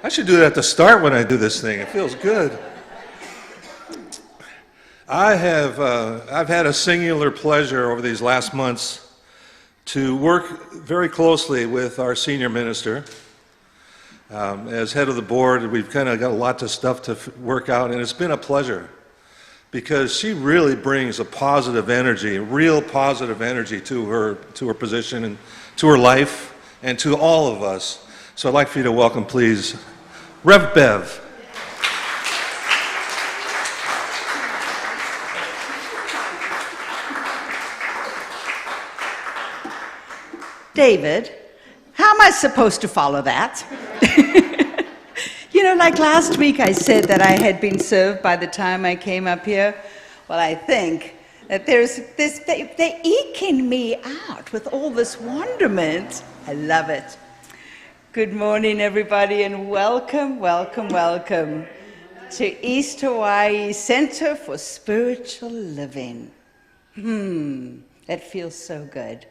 I should do that at the start when I do this thing. It feels good. I've had a singular pleasure over these last months to work very closely with our senior minister. As head of the board, we've kind of got a lot of stuff to work out, and it's been a pleasure because she really brings a positive energy, real positive energy to her position and to her life and to all of us. So I'd like for you to welcome, please, Rev Bev. David, how am I supposed to follow that? You know, like last week I said that I had been served by the time I came up here. Well, I think that they're eking me out with all this wonderment. I love it. Good morning, everybody, and welcome, welcome, welcome to East Hawaii Center for Spiritual Living. That feels so good.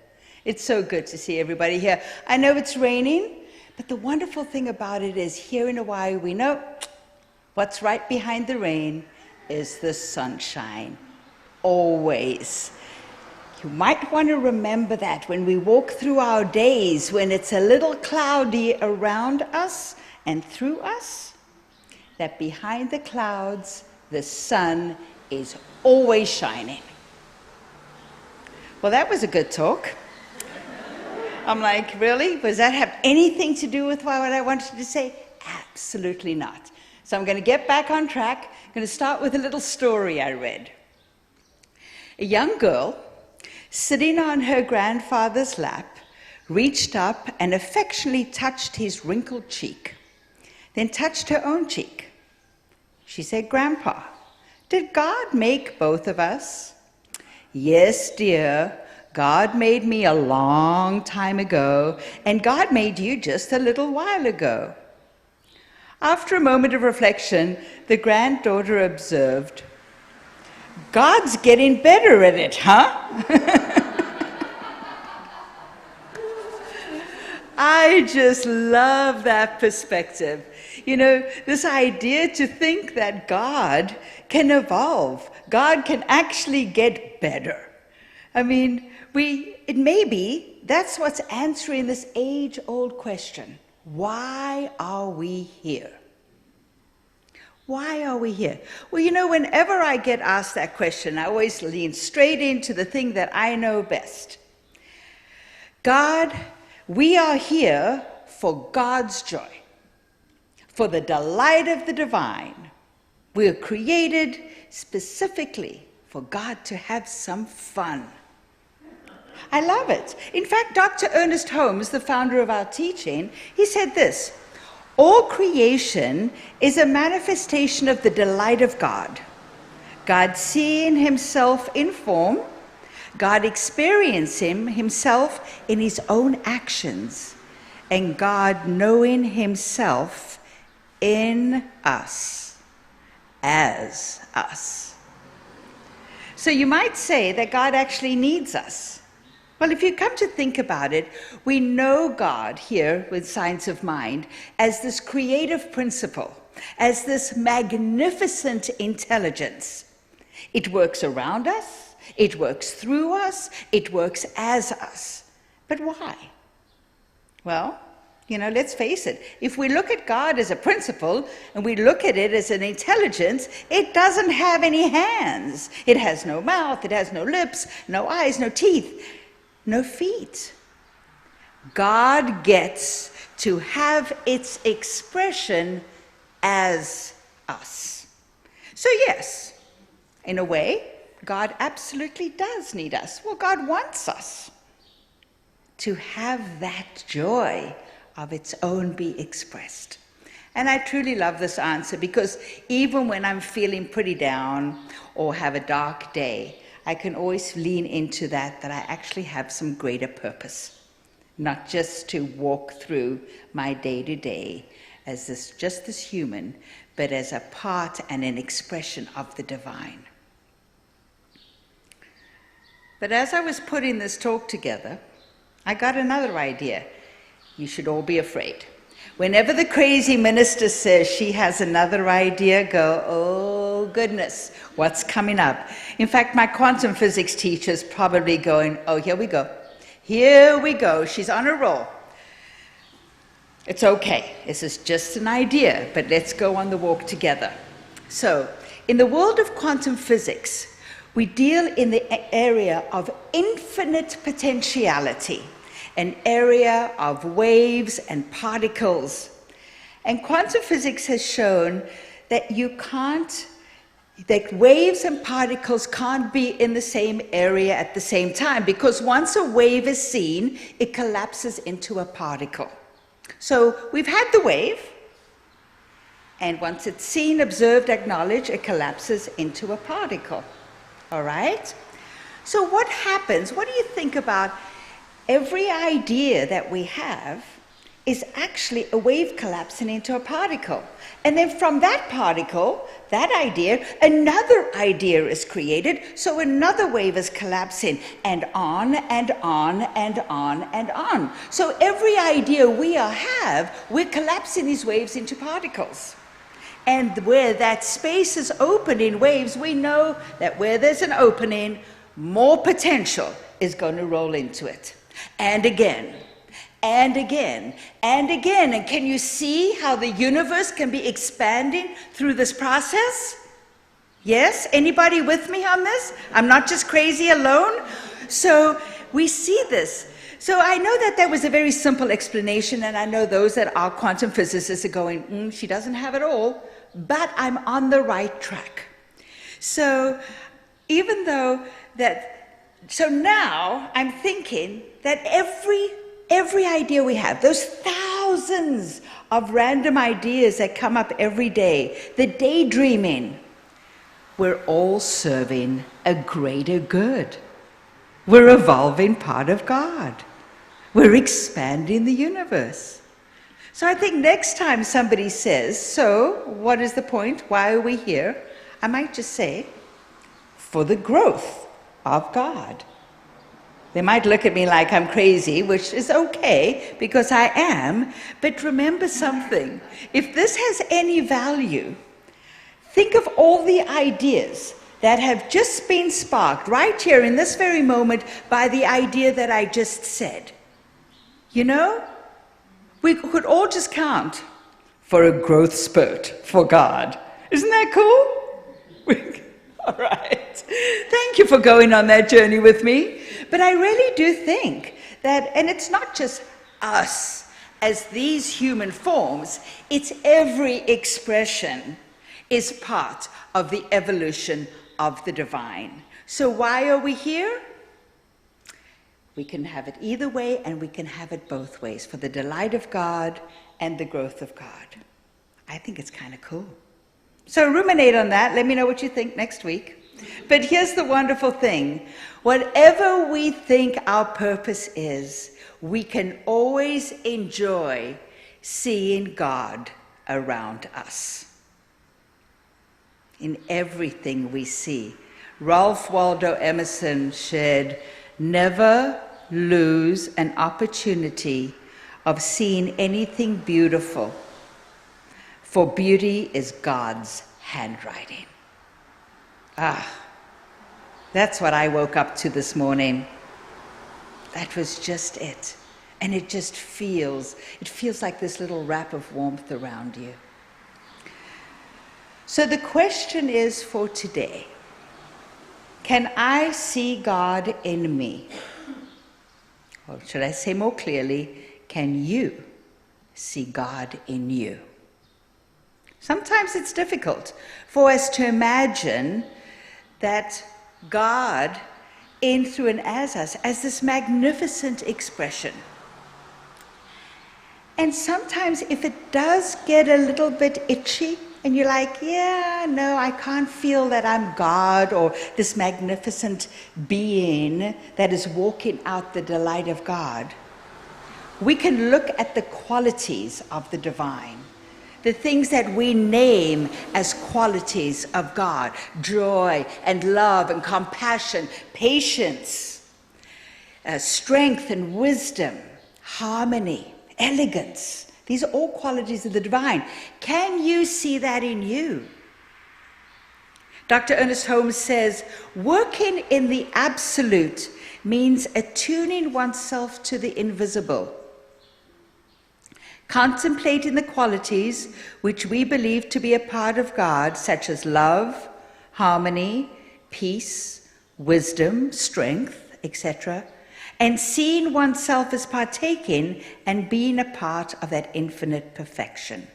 It's so good to see everybody here. I know it's raining, but the wonderful thing about it is here in Hawaii, we know what's right behind the rain is the sunshine, always. You might want to remember that when we walk through our days, when it's a little cloudy around us and through us, that behind the clouds, the sun is always shining. Well, that was a good talk. I'm like, really? Does that have anything to do with what I wanted to say? Absolutely not. So I'm going to get back on track. I'm going to start with a little story I read. A young girl, sitting on her grandfather's lap, reached up and affectionately touched his wrinkled cheek, then touched her own cheek. She said, "Grandpa, did God make both of us?" "Yes, dear. God made me a long time ago, and God made you just a little while ago." After a moment of reflection, the granddaughter observed, "God's getting better at it, huh?" I just love that perspective. You know, this idea to think that God can evolve, God can actually get better. I mean, it may be that's what's answering this age-old question. Why are we here? Why are we here? Well, you know, whenever I get asked that question, I always lean straight into the thing that I know best. God, we are here for God's joy, for the delight of the divine. We are created specifically for God to have some fun. I love it. In fact, Dr. Ernest Holmes, the founder of our teaching, he said this: all creation is a manifestation of the delight of God. God seeing himself in form, God experiencing himself in his own actions, and God knowing himself in us, as us. So you might say that God actually needs us. Well, if you come to think about it, we know God here with Science of Mind as this creative principle, as this magnificent intelligence. It works around us, it works through us, it works as us. But why? Well, you know, let's face it. If we look at God as a principle and we look at it as an intelligence, it doesn't have any hands. It has no mouth, it has no lips, no eyes, no teeth. No feet. God gets to have its expression as us. So yes, in a way, God absolutely does need us. Well, God wants us to have that joy of its own be expressed. And I truly love this answer because even when I'm feeling pretty down or have a dark day, I can always lean into that I actually have some greater purpose, not just to walk through my day-to-day as just this human, but as a part and an expression of the divine. But as I was putting this talk together, I got another idea. You should all be afraid. Whenever the crazy minister says she has another idea, go, oh goodness, what's coming up? In fact, my quantum physics teacher's probably going, oh, here we go. Here we go. She's on a roll. It's okay. This is just an idea, but let's go on the walk together. So, in the world of quantum physics, we deal in the area of infinite potentiality, an area of waves and particles. And quantum physics has shown that that waves and particles can't be in the same area at the same time, because once a wave is seen, it collapses into a particle. So we've had the wave, and once it's seen, observed, acknowledged, it collapses into a particle. All right? So what happens? What do you think about every idea that we have is actually a wave collapsing into a particle. And then from that particle, that idea, another idea is created, so another wave is collapsing, and on and on and on and on. So every idea we have, we're collapsing these waves into particles. And where that space is open in waves, we know that where there's an opening, more potential is going to roll into it. And again, and again, and again. And can you see how the universe can be expanding through this process? Yes? Anybody with me on this? I'm not just crazy alone. So we see this. So I know that that was a very simple explanation, and I know those that are quantum physicists are going, she doesn't have it all, but I'm on the right track. So even though that, so now I'm thinking that every idea we have, those thousands of random ideas that come up every day, the daydreaming, we're all serving a greater good. We're evolving part of God. We're expanding the universe. So I think next time somebody says, so what is the point? Why are we here? I might just say, for the growth of God. They might look at me like I'm crazy, which is okay, because I am. But remember something. If this has any value, think of all the ideas that have just been sparked right here in this very moment by the idea that I just said. You know, we could all just count for a growth spurt for God. Isn't that cool? All right. Thank you for going on that journey with me. But I really do think that, and it's not just us as these human forms, it's every expression is part of the evolution of the divine. So why are we here? We can have it either way, and we can have it both ways, for the delight of God and the growth of God. I think it's kind of cool. So ruminate on that. Let me know what you think next week. But here's the wonderful thing. Whatever we think our purpose is, we can always enjoy seeing God around us. In everything we see. Ralph Waldo Emerson said, never lose an opportunity of seeing anything beautiful, for beauty is God's handwriting. That's what I woke up to this morning. That was just it. And it just feels like this little wrap of warmth around you. So the question is for today, can I see God in me? Or should I say more clearly, can you see God in you? Sometimes it's difficult for us to imagine that God in, through, and as us, as this magnificent expression. And sometimes if it does get a little bit itchy, and you're like, yeah, no, I can't feel that I'm God or this magnificent being that is walking out the delight of God, we can look at the qualities of the divine. The things that we name as qualities of God, joy and love and compassion, patience, strength and wisdom, harmony, elegance. These are all qualities of the divine. Can you see that in you? Dr. Ernest Holmes says, working in the absolute means attuning oneself to the invisible, contemplating the qualities which we believe to be a part of God, such as love, harmony, peace, wisdom, strength, etc., and seeing oneself as partaking and being a part of that infinite perfection.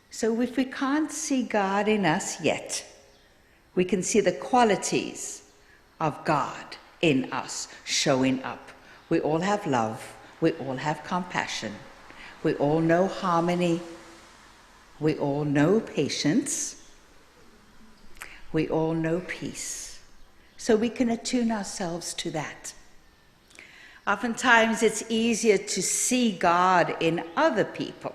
So if we can't see God in us yet, we can see the qualities of God in us showing up. We all have love. We all have compassion. We all know harmony. We all know patience. We all know peace. So we can attune ourselves to that. Oftentimes it's easier to see God in other people.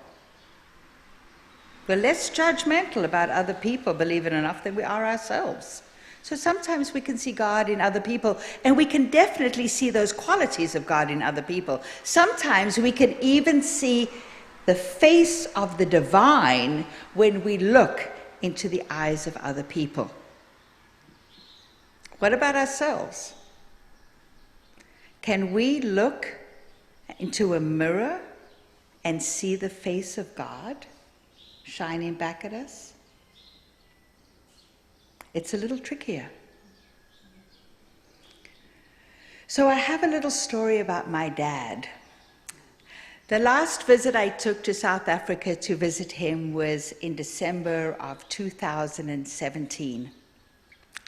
We're less judgmental about other people, believe it or not, than we are ourselves. So sometimes we can see God in other people, and we can definitely see those qualities of God in other people. Sometimes we can even see the face of the divine when we look into the eyes of other people. What about ourselves? Can we look into a mirror and see the face of God shining back at us? It's a little trickier. So I have a little story about my dad. The last visit I took to South Africa to visit him was in December of 2017.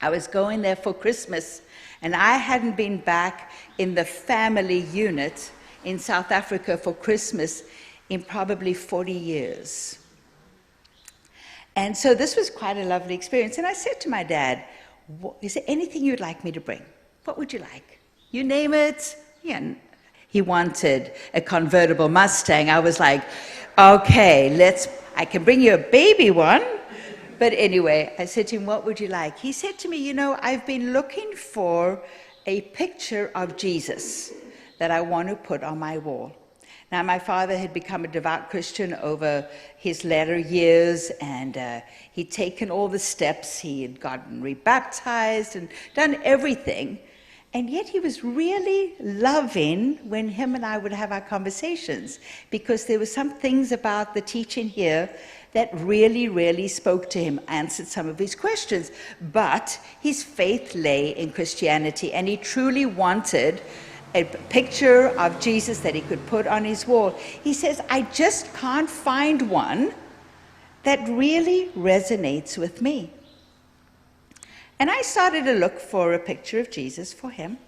I was going there for Christmas, and I hadn't been back in the family unit in South Africa for Christmas in probably 40 years. And so this was quite a lovely experience. And I said to my dad, is there anything you'd like me to bring? What would you like? You name it. Yeah. He wanted a convertible Mustang. I was like, okay, I can bring you a baby one. But anyway, I said to him, what would you like? He said to me, you know, I've been looking for a picture of Jesus that I want to put on my wall. Now, my father had become a devout Christian over his latter years, and he'd taken all the steps. He had gotten rebaptized and done everything. And yet he was really loving when him and I would have our conversations, because there were some things about the teaching here that really, really spoke to him, answered some of his questions. But his faith lay in Christianity, and he truly wanted a picture of Jesus that he could put on his wall. He says, I just can't find one that really resonates with me. And I started to look for a picture of Jesus for him.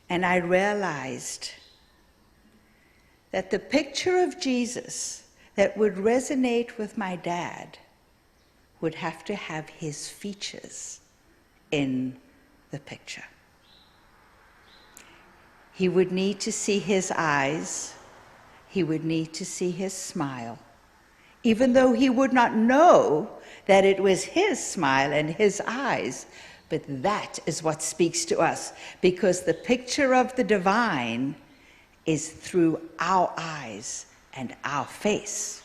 And I realized that the picture of Jesus that would resonate with my dad would have to have his features in the picture. He would need to see his eyes. He would need to see his smile. Even though he would not know that it was his smile and his eyes, but that is what speaks to us, because the picture of the divine is through our eyes and our face.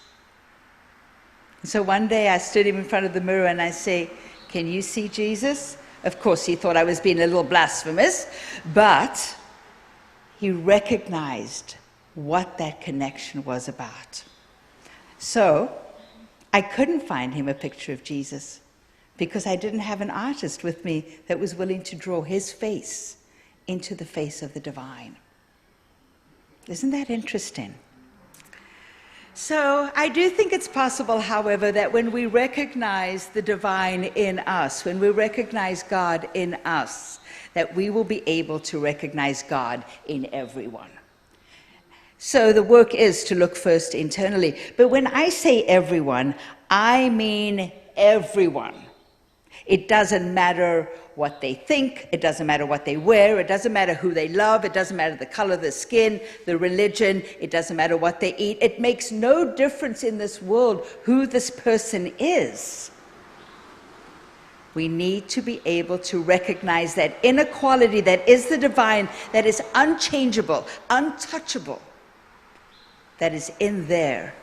So one day I stood him in front of the mirror and I say, can you see Jesus? Of course, he thought I was being a little blasphemous, but he recognized what that connection was about. So I couldn't find him a picture of Jesus because I didn't have an artist with me that was willing to draw his face into the face of the divine. Isn't that interesting? So I do think it's possible, however, that when we recognize the divine in us, when we recognize God in us, that we will be able to recognize God in everyone. So the work is to look first internally. But when I say everyone, I mean everyone. It doesn't matter what they think, it doesn't matter what they wear, it doesn't matter who they love, it doesn't matter the color of their skin, the religion, it doesn't matter what they eat. It makes no difference in this world who this person is. We need to be able to recognize that inner quality that is the divine, that is unchangeable, untouchable, that is in there,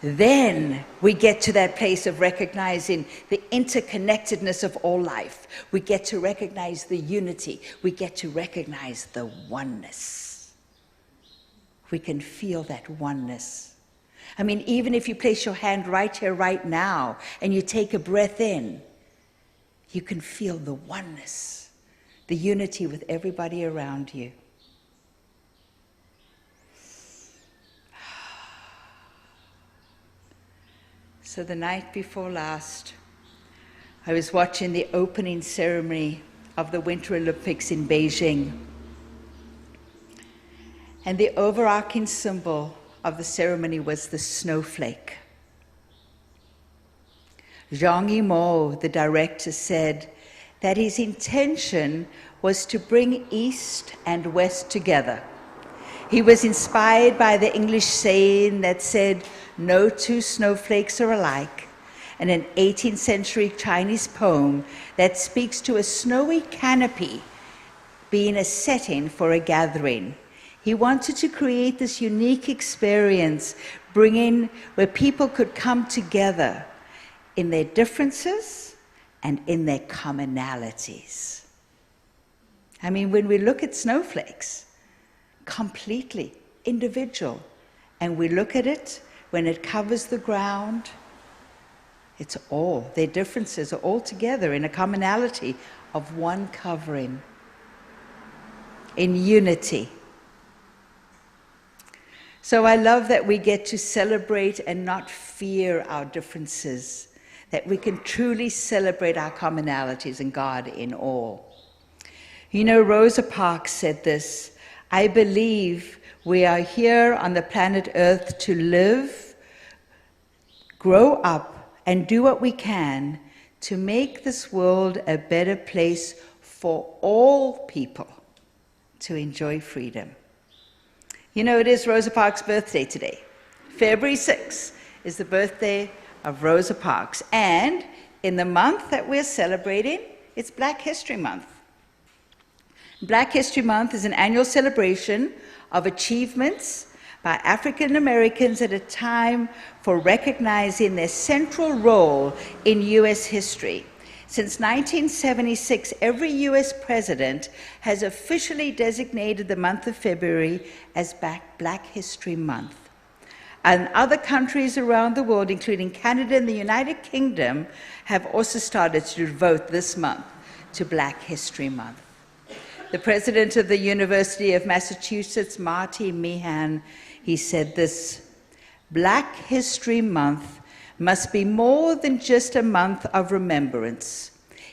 then we get to that place of recognizing the interconnectedness of all life. We get to recognize the unity. We get to recognize the oneness. We can feel that oneness. I mean, even if you place your hand right here, right now, and you take a breath in, you can feel the oneness, the unity with everybody around you. So the night before last, I was watching the opening ceremony of the Winter Olympics in Beijing. And the overarching symbol of the ceremony was the snowflake. Zhang Yimou, the director, said that his intention was to bring East and West together. He was inspired by the English saying that said, "No two snowflakes are alike," and an 18th century Chinese poem that speaks to a snowy canopy being a setting for a gathering. He wanted to create this unique experience, where people could come together in their differences and in their commonalities. I mean, when we look at snowflakes, completely individual, and we look at it when it covers the ground, it's all, their differences are all together in a commonality of one covering, in unity. So I love that we get to celebrate and not fear our differences, that we can truly celebrate our commonalities and God in all. You know, Rosa Parks said this, "I believe we are here on the planet Earth to live, grow up, and do what we can to make this world a better place for all people to enjoy freedom." You know, it is Rosa Parks' birthday today. February 6th is the birthday of Rosa Parks. And in the month that we're celebrating, it's Black History Month. Black History Month is an annual celebration of achievements by African Americans at a time for recognizing their central role in U.S. history. Since 1976, every U.S. president has officially designated the month of February as Black History Month. And other countries around the world, including Canada and the United Kingdom, have also started to devote this month to Black History Month. The president of the University of Massachusetts, Marty Meehan, he said this, "Black History Month must be more than just a month of remembrance.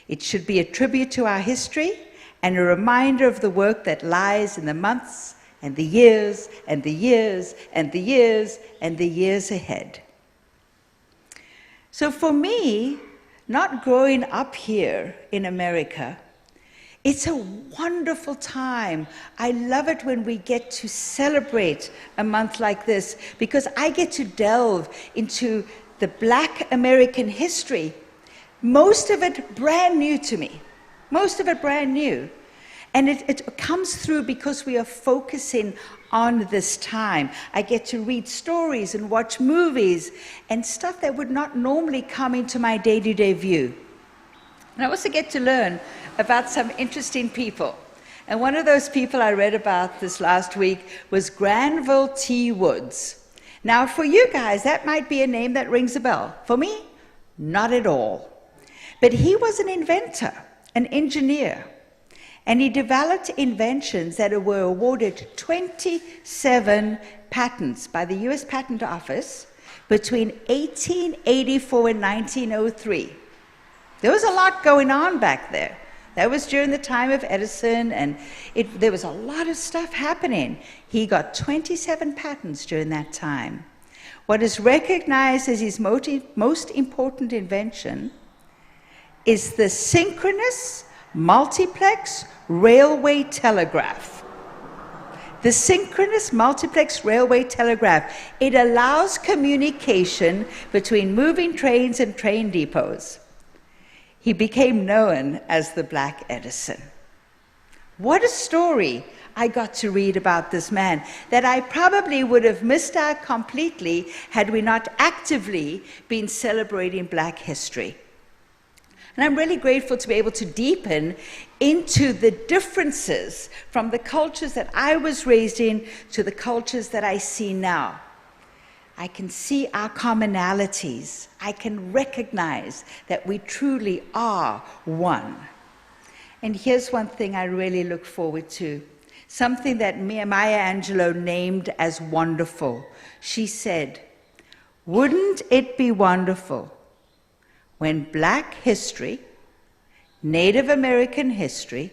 It should be a tribute to our history and a reminder of the work that lies in the months and the years and the years and the years and the years ahead." So for me, not growing up here in America, it's a wonderful time. I love it when we get to celebrate a month like this because I get to delve into the Black American history, most of it brand new to me, most of it brand new. And it comes through because we are focusing on this time. I get to read stories and watch movies and stuff that would not normally come into my day-to-day view. And I also get to learn about some interesting people. And one of those people I read about this last week was Granville T Woods. Now, for you guys, that might be a name that rings a bell. For me, not at all. But he was an inventor, an engineer, and he developed inventions that were awarded 27 patents by the US Patent Office between 1884 and 1903. There was a lot going on back there. That was during the time of Edison, and there was a lot of stuff happening. He got 27 patents during that time. What is recognized as his most important invention is the synchronous multiplex railway telegraph. The synchronous multiplex railway telegraph, it allows communication between moving trains and train depots. He became known as the Black Edison. What a story I got to read about this man that I probably would have missed out completely had we not actively been celebrating Black history. And I'm really grateful to be able to deepen into the differences from the cultures that I was raised in to the cultures that I see now. I can see our commonalities. I can recognize that we truly are one. And here's one thing I really look forward to, something that Maya Angelou named as wonderful. She said, "Wouldn't it be wonderful when Black history, Native American history,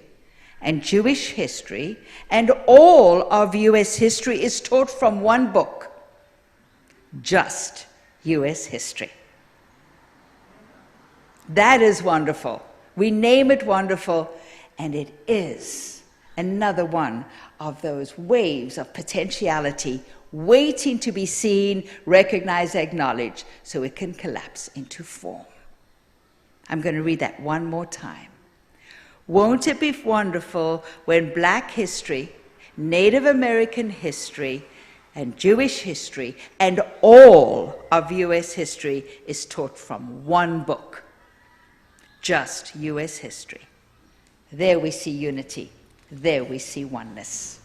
and Jewish history, and all of U.S. history is taught from one book, just U.S. history?" That is wonderful. We name it wonderful, and it is another one of those waves of potentiality waiting to be seen, recognized, acknowledged, so it can collapse into form. I'm going to read that one more time. Won't it be wonderful when Black history, Native American history, and Jewish history, and all of U.S. history is taught from one book, just U.S. history? There we see unity. There we see oneness.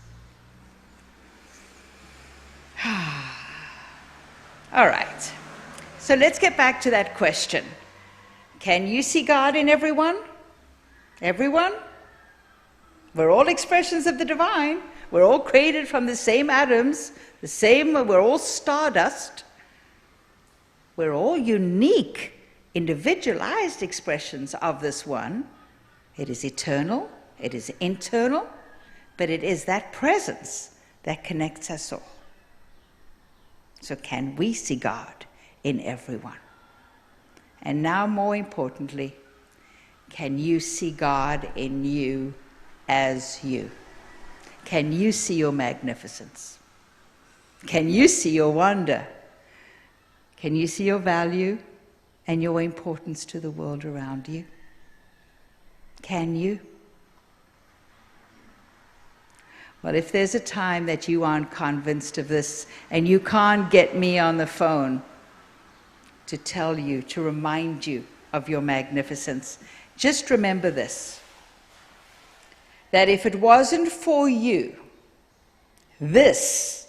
All right. So let's get back to that question. Can you see God in everyone? Everyone? We're all expressions of the divine. We're all created from the same atoms, we're all stardust. We're all unique, individualized expressions of this one. It is eternal, it is internal, but it is that presence that connects us all. So can we see God in everyone? And now, more importantly, can you see God in you as you? Can you see your magnificence? Can you see your wonder? Can you see your value and your importance to the world around you? Can you? Well, if there's a time that you aren't convinced of this and you can't get me on the phone to tell you, to remind you of your magnificence, just remember this, that if it wasn't for you, this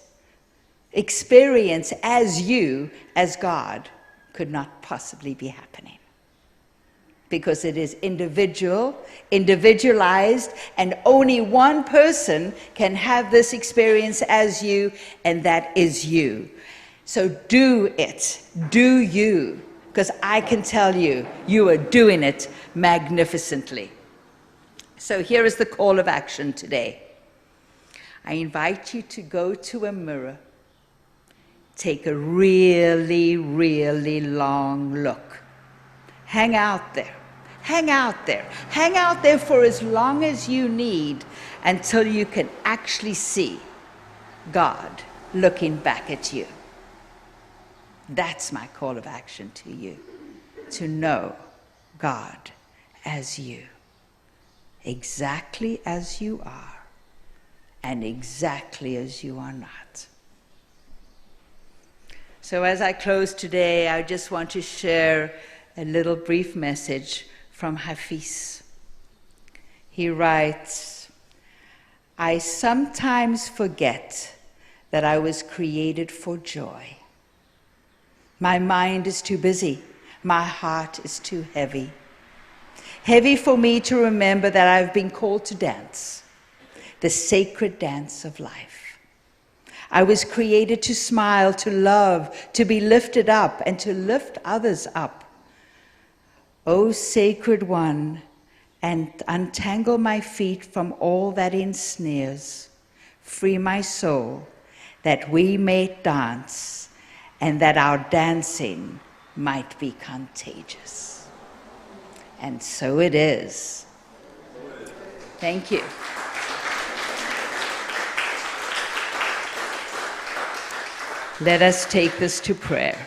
experience as you, as God, could not possibly be happening. Because it is individual, individualized, and only one person can have this experience as you, and that is you. So do it, do you, because I can tell you, you are doing it magnificently. So here is the call of action today. I invite you to go to a mirror, take a really, really long look. Hang out there. Hang out there. Hang out there for as long as you need until you can actually see God looking back at you. That's my call of action to you, to know God as you, exactly as you are, and exactly as you are not. So as I close today, I just want to share a little brief message from Hafiz. He writes, "I sometimes forget that I was created for joy. My mind is too busy. My heart is too heavy. Heavy for me to remember that I've been called to dance, the sacred dance of life. I was created to smile, to love, to be lifted up, and to lift others up. O sacred one, and untangle my feet from all that ensnares. Free my soul, that we may dance, and that our dancing might be contagious." And so it is. Thank you. Let us take this to prayer.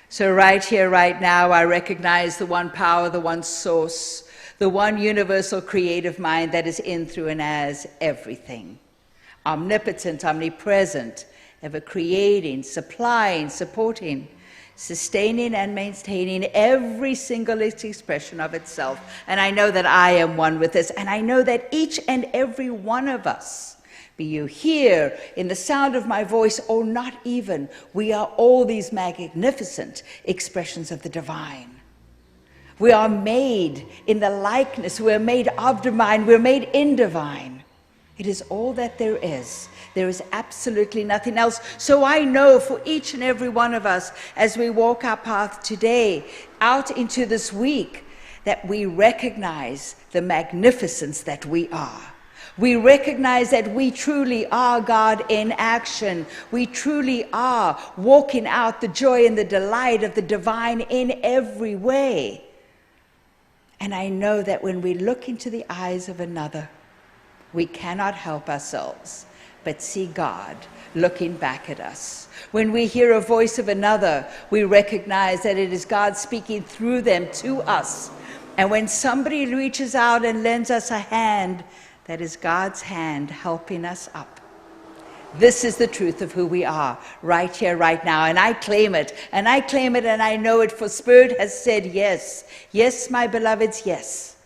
So right here, right now, I recognize the one power, the one source, the one universal creative mind that is in, through, and as everything. Omnipotent, omnipresent, ever creating, supplying, supporting, sustaining and maintaining every single expression of itself. And I know that I am one with this, and I know that each and every one of us, be you here in the sound of my voice or not even, we are all these magnificent expressions of the divine. We are made in the likeness, we are made of divine, we're made in divine. It is all that there is. There is absolutely nothing else. So I know for each and every one of us, as we walk our path today, out into this week, that we recognize the magnificence that we are. We recognize that we truly are God in action. We truly are walking out the joy and the delight of the divine in every way. And I know that when we look into the eyes of another, we cannot help ourselves but see God looking back at us. When we hear a voice of another, we recognize that it is God speaking through them to us. And when somebody reaches out and lends us a hand, that is God's hand helping us up. This is the truth of who we are, right here, right now. And I claim it, and I claim it, and I know it, for Spirit has said yes. Yes, my beloveds, yes.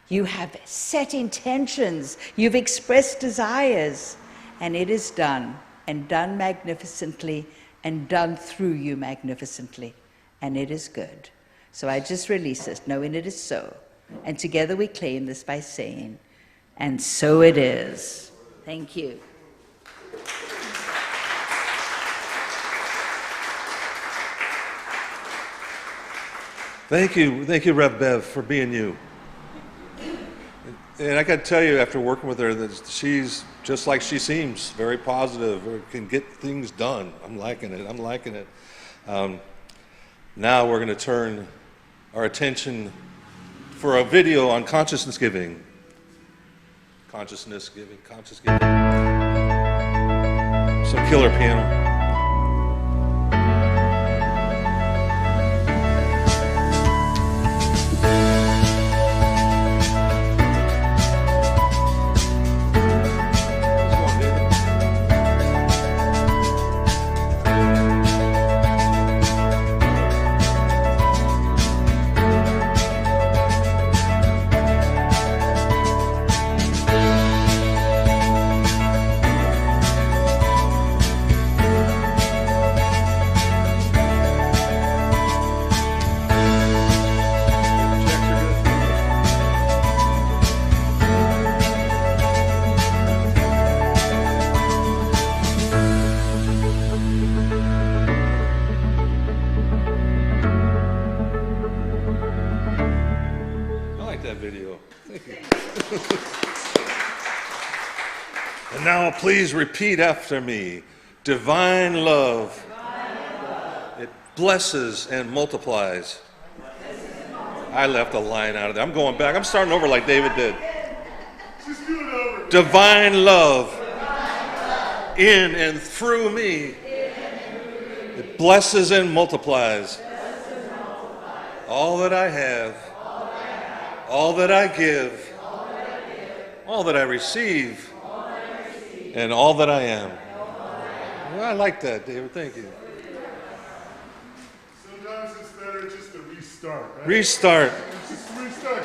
You have set intentions, you've expressed desires, and it is done, and done magnificently, and done through you magnificently, and it is good. So I just release it, knowing it is so. And together we claim this by saying, and so it is. Thank you. Thank you, Rev Bev, for being you. And I got to tell you, after working with her, that she's just like she seems, very positive, or can get things done. I'm liking it. Now we're going to turn our attention for a video on consciousness giving. Conscious giving. Some killer piano. And now please repeat after me. Divine love. It blesses and multiplies. I left a line out of there. I'm going back. I'm starting over like David did. Divine love. In and through me. It blesses and multiplies. All that I have. All that I give. All that I receive. And all that I am. Well, I like that, David. Thank you. Sometimes it's better just to restart. Right? Restart. Just restart.